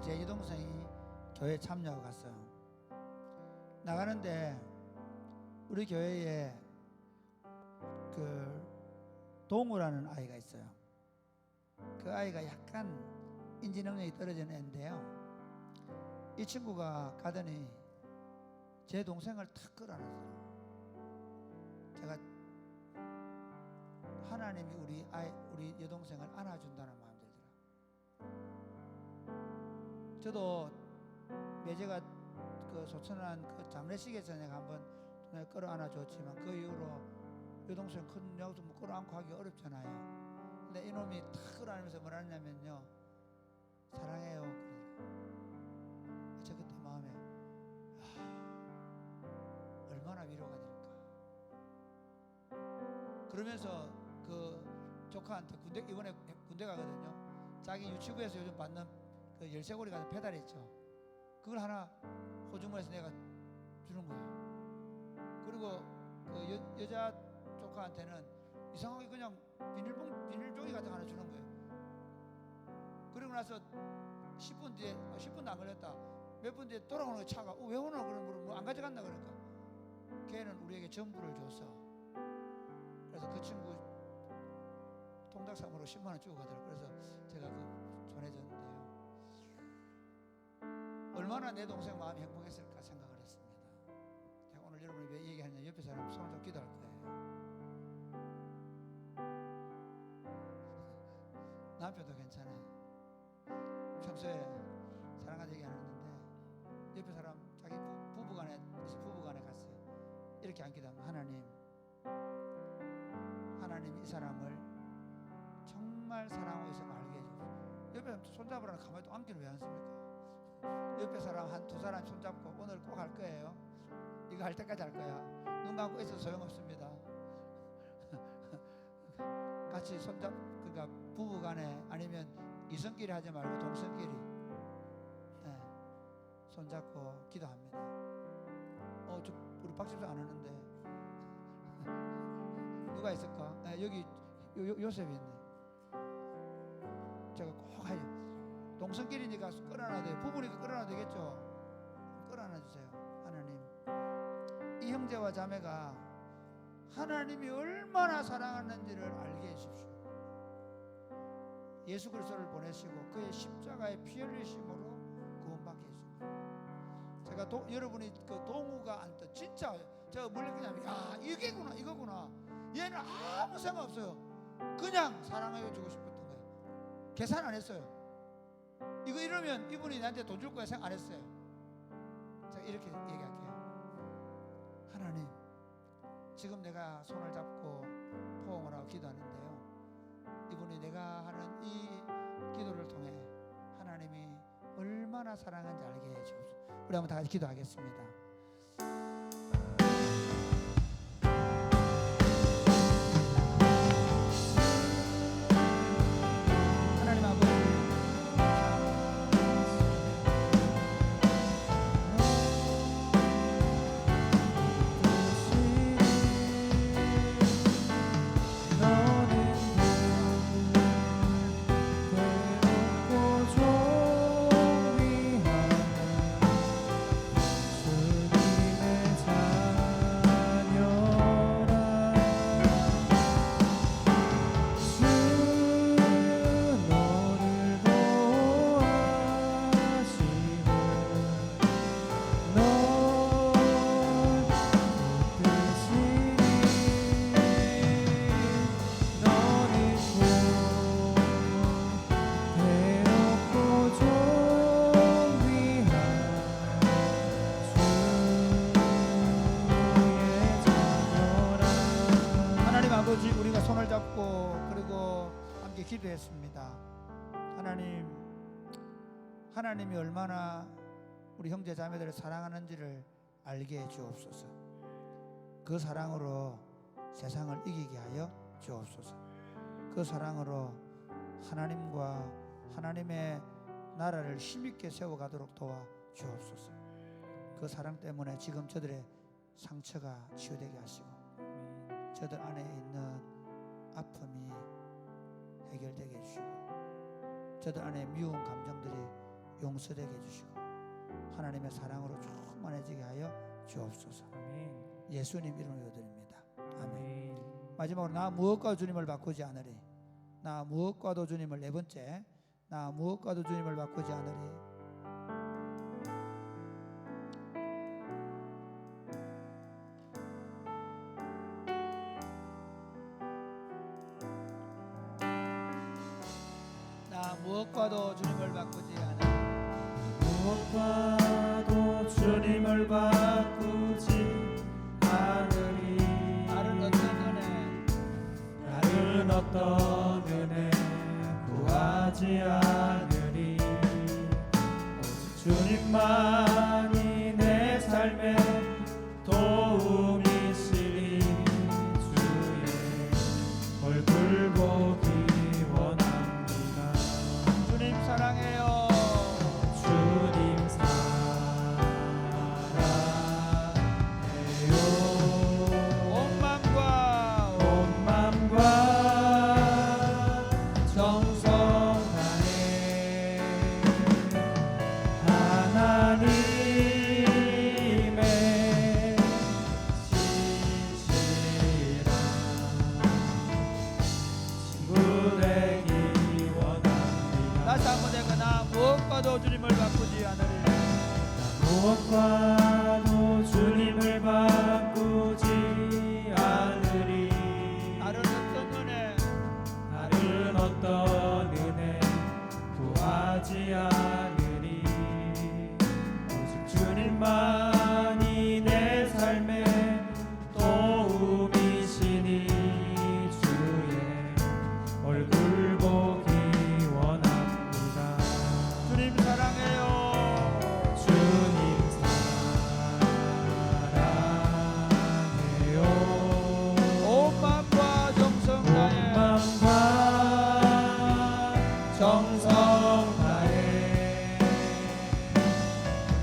제 여동생이 교회 참여하고 갔어요. 나가는데 우리 교회에 그 동우라는 아이가 있어요. 그 아이가 약간 인지 능력이 떨어지는 애인데요. 이 친구가 가더니 제 동생을 탁 끌어안았어요. 제가 하나님이 우리 여동생을 안아준다는 마음이 들더라. 저도 매제가 그 소천한 그 장례식에서 내가 한번 끌어안아 줬지만 그 이후로 여동생 큰 여동생 끌어안고 하기 어렵잖아요. 근데 이놈이 탁 끌어안으면서 뭐라 하냐면요, 사랑해요 그러더라. 저 그때 마음에 얼마나 위로가 될까. 그러면서 그 조카한테 이번에 군대 가거든요. 자기 유치부에서 요즘 받는 그 열쇠고리 같은 페달이 있죠. 그걸 하나 호주머니에서 내가 주는 거예요. 그리고 그 여자 조카한테는 이상하게 그냥 비닐종이 같은 거 하나 주는 거예요. 그리고 나서 10분 뒤에 10분도 안 걸렸다. 몇 분 뒤에 돌아오는 거 차가 왜 오나 그러면 뭐 안 가져갔나 그러니까 걔는 우리에게 전부를 줬어. 그래서 그 친구 통닭상으로 10만 원 주고 가더라고요. 그래서 제가 그 전해줬는데요. 얼마나 내 동생 마음이 행복했을까 생각을 했습니다. 제가 오늘 여러분이 왜 얘기하느냐, 옆에 사람 손을 좀 기도할 거예요. 남편도 괜찮아요. 평소에 사랑하는 얘기 안 했는데 옆에 사람 자기 부부간에 갔어요. 이렇게 안 기도하면 하나님 이 사람을 정말 사랑하고 있음을 알게 해주세요. 옆에 손잡으라는 가만히 또 안기는 왜 안 씁니까? 옆에 사람 한 두 사람 손잡고 오늘 꼭 할 거예요. 이거 할 때까지 할 거야. 눈 감고 있어도 소용없습니다. 같이 손잡, 그러니까 부부간에 아니면 이성끼리 하지 말고 동성끼리 손잡고 기도합니다. 우리 박집사 안 하는데 누가 있을까? 여기 요셉이 있네. 제가 꼭 하죠. 동성끼리니까 끌어놔야 돼요. 부부니까 끌어놔야 되겠죠. 끌어놔 주세요. 하나님, 이 형제와 자매가 하나님이 얼마나 사랑하는지를 알게 해주십시오. 예수 그리스도를 보내시고 그의 십자가의 피 흘리심으로 구원받게 해주십시오. 제가 여러분이 그 동우가 안떠 진짜 제가 뭘 느끼냐면, 야, 이거구나. 얘는 아무 생각 없어요. 그냥 사랑해 주고 싶었던 거예요. 계산 안 했어요. 이거 이러면 이분이 나한테 돈 줄 거야 생각 안 했어요. 제가 이렇게 얘기할게요. 하나님, 지금 내가 손을 잡고 포옹을 하고 기도하는데요, 이분이 내가 하는 이 기도를 통해 하나님이 얼마나 사랑하는지 알게 해주옵소서. 우리 한번 다 같이 기도하겠습니다. 하나님 아버지, 아버지, 우리가 손을 잡고 그리고 함께 기도했습니다. 하나님이 얼마나 우리 형제 자매들을 사랑하는지를 알게 해 주옵소서. 그 사랑으로 세상을 이기게 하여 주옵소서. 그 사랑으로 하나님과 하나님의 나라를 힘있게 세워가도록 도와 주옵소서. 그 사랑 때문에 지금 저들의 상처가 치유되게 하시고 저들 안에 있는 아픔이 해결되게 해주시고 저들 안에 미운 감정들이 용서되게 해주시고 하나님의 사랑으로 충만해지게 하여 주옵소서. 아멘. 예수님 이름으로 드립니다. 아멘. 아멘. 마지막으로 나 무엇과도 주님을 바꾸지 않으리. 나 무엇과도 주님을, 네 번째, 나 무엇과도 주님을 바꾸지 않으리. 나 무엇과도 주님을 바꾸지 않으리. 무엇과도 주님을 바꾸지 않으리. 다른 어떤 은혜, 다른 어떤 은혜 구하지 않으리. 오직 주님만이 내 삶의 도움이시니 주의 얼굴 보기 원합니다. 주님 사랑해요. 주님 사랑해요. 온 맘과 온 맘과 정성 다해 하나님의 신실한 친구 되기 원합니다. 다시 한번 내가 나 무엇과도 주님을 바꾸지 않으리. 무엇과도 주님을 바꾸지 않으리. 다른 어떤 은혜, 다른 어떤 은혜 구하지 않으리. 오직 주님만이 내 삶의 도움이시니 주의 얼굴 보기 원합니다. 주님 사랑해요. 주님 사랑해요. 온 맘과 정성 온 다해 맘과 정성 다해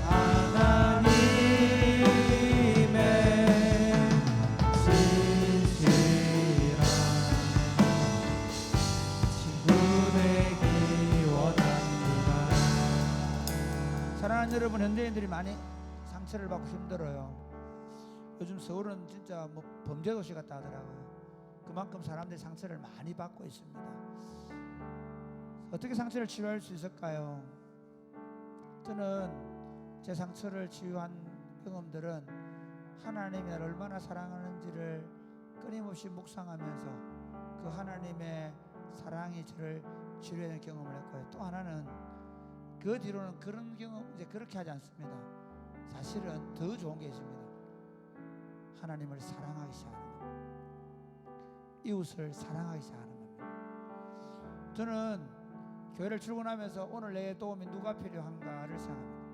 하나님의 신실한 친구 되기 원합니다. 사랑하는 여러분, 현대인들이 많이 상처를 받고 힘들어요. 요즘 서울은 진짜 뭐 범죄 도시 같다 하더라고요. 그만큼 사람들이 상처를 많이 받고 있습니다. 어떻게 상처를 치유할 수 있을까요? 저는 제 상처를 치유한 경험들은 하나님이 나를 얼마나 사랑하는지를 끊임없이 묵상하면서 그 하나님의 사랑이 저를 치유하는 경험을 했고요. 또 하나는 그 뒤로는 그런 경험, 이제 그렇게 하지 않습니다. 사실은 더 좋은 게 있습니다. 하나님을 사랑하기 시작하는 겁니다. 이웃을 사랑하기 시작하는 겁니다. 저는 교회를 출근하면서 오늘 내 도움이 누가 필요한가를 생각합니다.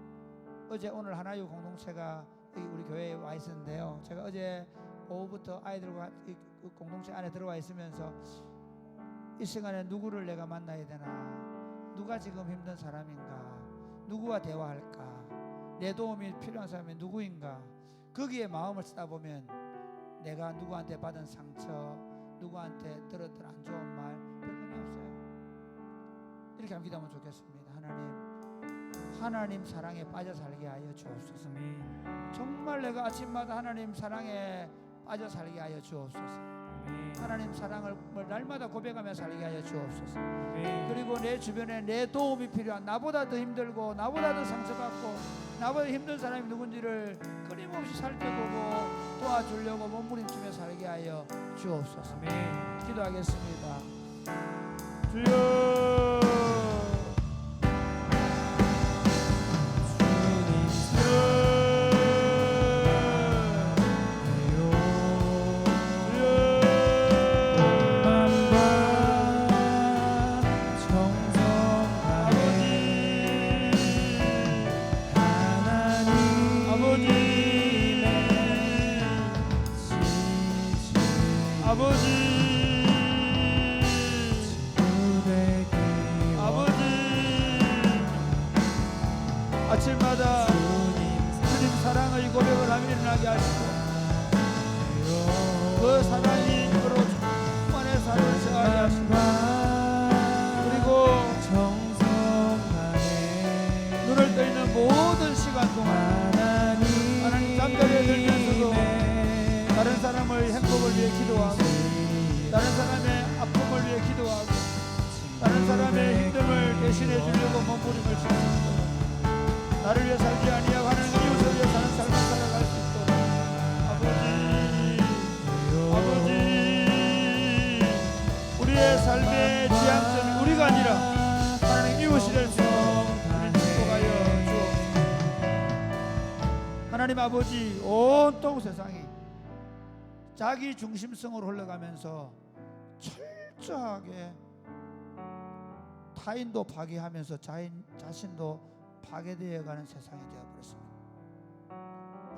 어제 오늘 하나유 공동체가 여기 우리 교회에 와 있었는데요. 제가 어제 오후부터 아이들과 이 공동체 안에 들어와 있으면서 이 시간에 누구를 내가 만나야 되나, 누가 지금 힘든 사람인가, 누구와 대화할까, 내 도움이 필요한 사람이 누구인가, 거기에 마음을 쓰다 보면 내가 누구한테 받은 상처, 누구한테 들었던 안 좋은 말 별로 의미 없어요. 이렇게 한번 기도하면 좋겠습니다. 하나님 사랑에 빠져 살게 하여 주옵소서. 아멘. 정말 내가 아침마다 하나님 사랑에 빠져 살게 하여 주옵소서. 아멘. 하나님 사랑을 날마다 고백하며 살게 하여 주옵소서. 아멘. 그리고 내 주변에 내 도움이 필요한, 나보다 더 힘들고 나보다 더 상처받고 나보다 힘든 사람이 누군지를 끊임없이 살펴보고 도와주려고 몸부림치며 살게 하여 주옵소서. 아멘. 기도하겠습니다. 주여, 아침마다 주님 사랑의 고백을 하며 일어나게 하시고 그 사랑이 그로 충만의 삶을 생활하게 하시고 그리고 정성 다해 시간 동안 하나님 잠자리에 들면서도 다른 사람의 행복을 위해 기도하고 다른 사람의 아픔을 위해 기도하고 다른 사람의 힘듦을 대신해 주려고 몸부림을 칠 수 있도록 나를 위해 살지 아니하고 하는 이웃을 위해 사는 삶을 살아갈 수 있도록 아버지 우리의 삶의 지향점이 우리가 아니라 하나님 이웃이 될 수 있도록 우리를 축복하여 주옵소서. 하나님 아버지 온통 세상이 자기 중심성으로 흘러가면서 철저하게 타인도 파괴하면서 자신도 파괴되어가는 세상이 되어버렸습니다.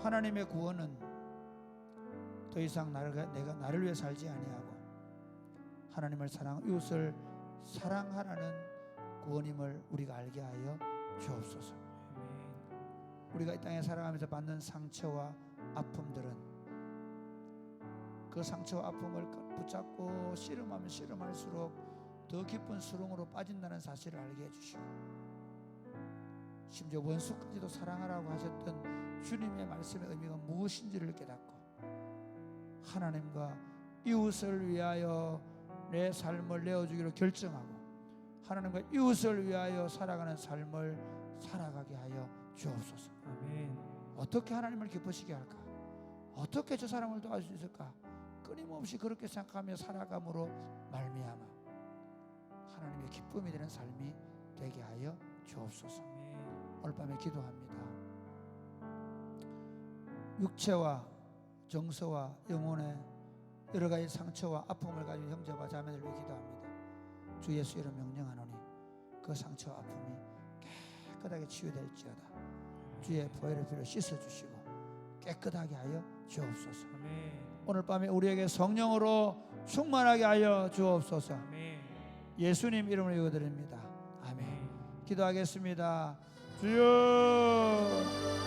하나님의 구원은 더 이상 내가 나를 위해 살지 아니하고 하나님을 이웃을 사랑하라는 구원임을 우리가 알게 하여 주옵소서. 우리가 이 땅에 살아가면서 받는 상처와 아픔들은 그 상처와 아픔을 붙잡고 씨름하면 씨름할수록 더 깊은 수렁으로 빠진다는 사실을 알게 해주시고 심지어 원수까지도 사랑하라고 하셨던 주님의 말씀의 의미가 무엇인지를 깨닫고 하나님과 이웃을 위하여 내 삶을 내어주기로 결정하고 하나님과 이웃을 위하여 살아가는 삶을 살아가게 하여 주옵소서. 아멘. 어떻게 하나님을 기쁘시게 할까? 어떻게 저 사람을 도와줄 수 있을까? 끊임없이 그렇게 생각하며 살아감으로 말미암아 하나님의 기쁨이 되는 삶이 되게 하여 주옵소서. 오늘 밤에 기도합니다. 육체와 정서와 영혼의 여러 가지 상처와 아픔을 가진 형제와 자매들 위해 기도합니다. 주 예수 이름 명령하노니 그 상처와 아픔이 깨끗하게 치유될지어다. 주의 보혈의 피로 씻어주시고 깨끗하게 하여 주옵소서. 아멘. 오늘 밤에 우리에게 성령으로 충만하게 하여 주옵소서. 아멘. 예수님 이름으로 기도드립니다. 아멘. 아멘. 기도하겠습니다. 주여